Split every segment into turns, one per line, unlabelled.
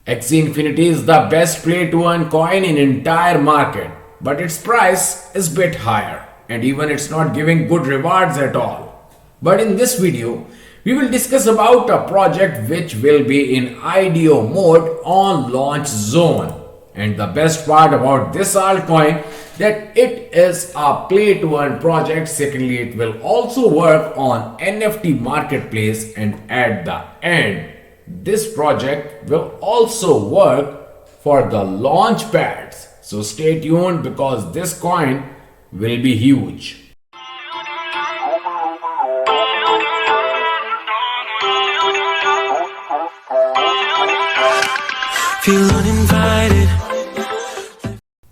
Axie Infinity is the best play to earn coin in entire market, but its price is bit higher and even it's not giving good rewards at all. But in this video, we will discuss about a project which will be in IDO mode on launch zone. And the best part about this altcoin that it is a play to earn project. Secondly, it will also work on NFT marketplace, and at the end this project will also work for the launch pads. So stay tuned because this coin will be huge.
Feel uninvited.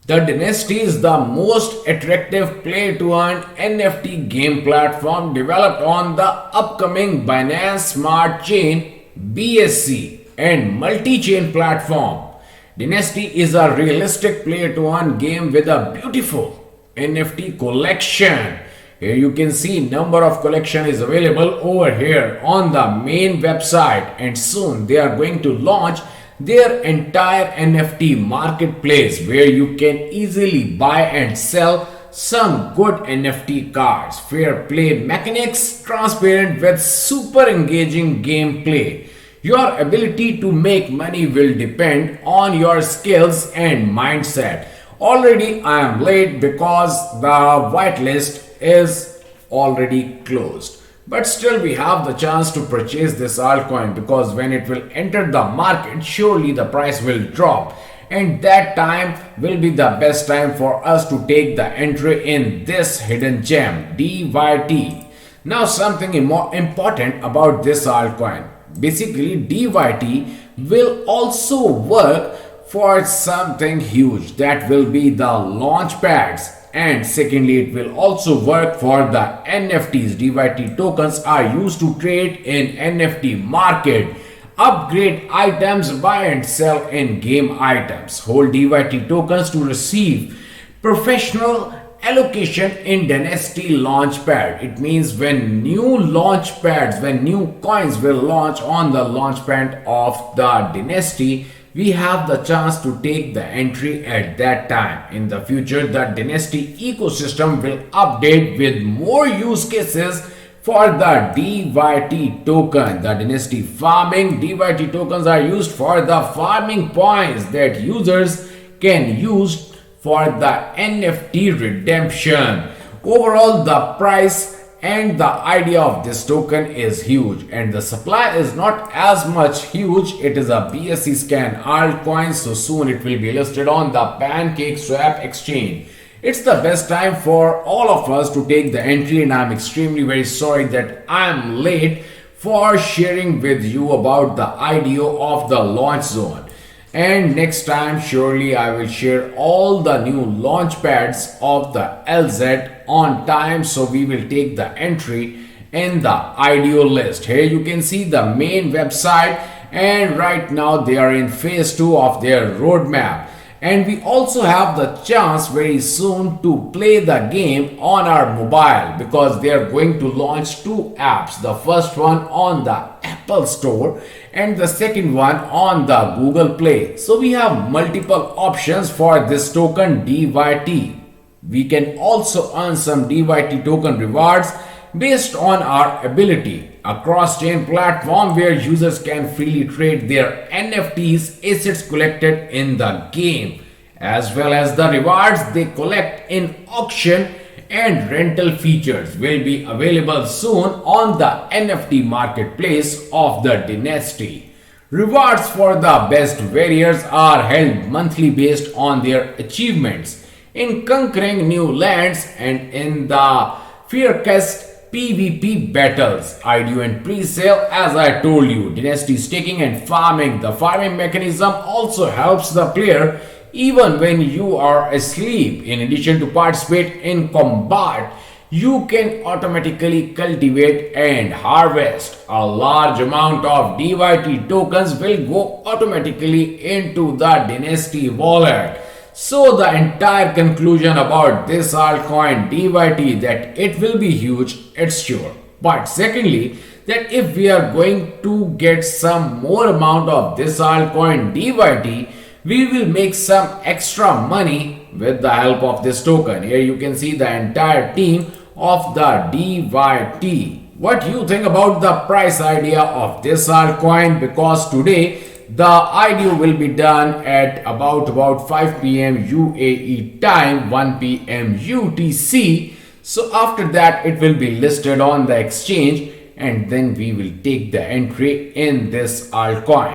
The Dynasty is the most attractive play to earn NFT game platform developed on the upcoming Binance Smart Chain BSC and multi-chain platform. Dynasty is a realistic play to earn game with a beautiful NFT collection. Here you can see number of collection is available over here on the main website, and soon they are going to launch their entire NFT marketplace where you can easily buy and sell some good NFT cards. Fair play mechanics, transparent with super engaging gameplay. Your ability to make money will depend on your skills and mindset. Already I am late because the whitelist is already closed. But still we have the chance to purchase this altcoin because when it will enter the market, surely the price will drop. And that time will be the best time for us to take the entry in this hidden gem, DYT. Now something more important about this altcoin. Basically DYT will also work for something huge, that will be the launch pads. And secondly, it will also work for the NFTs. DYT tokens are used to trade in NFT market, upgrade items, buy and sell in-game items. Hold DYT tokens to receive professional allocation in Dynasty Launchpad. It means when new launch pads, when new coins will launch on the launchpad of the Dynasty, we have the chance to take the entry at that time. In the future, the Dynasty ecosystem will update with more use cases for the DYT token. The Dynasty farming DYT tokens are used for the farming points that users can use for the NFT redemption. Overall, the price and the idea of this token is huge, and the supply is not as much huge. It is a BSC scan altcoin, so soon it will be listed on the PancakeSwap exchange. It's the best time for all of us to take the entry, and I'm extremely very sorry that I'm late for sharing with you about the IDO of the launch zone. And next time surely I will share all the new launch pads of the LZ on time, so we will take the entry in the IDO list. Here you can see the main website, and right now they are in phase 2 of their roadmap. And we also have the chance very soon to play the game on our mobile because they are going to launch 2 apps. The first one on the Apple Store and the second one on the Google Play. So we have multiple options for this token DYT. We can also earn some DYT token rewards based on our ability. A cross-chain platform where users can freely trade their NFTs, assets collected in the game, as well as the rewards they collect in auction and rental features will be available soon on the NFT marketplace of the Dynasty. Rewards for the best warriors are held monthly based on their achievements in conquering new lands and in the fiercest PvP battles. IDO and pre-sale, as I told you, Dynasty staking and farming. The farming mechanism also helps the player even when you are asleep. In addition to participate in combat, you can automatically cultivate and harvest. A large amount of DYT tokens will go automatically into the Dynasty wallet. So the entire conclusion about this altcoin DYT that it will be huge, it's sure. But secondly, that if we are going to get some more amount of this altcoin DYT, we will make some extra money with the help of this token. Here you can see the entire team of the DYT. What do you think about the price idea of this altcoin? Because today the IDO will be done at about 5 p.m. UAE time, 1 p.m. UTC. So after that it will be listed on the exchange and then we will take the entry in this altcoin.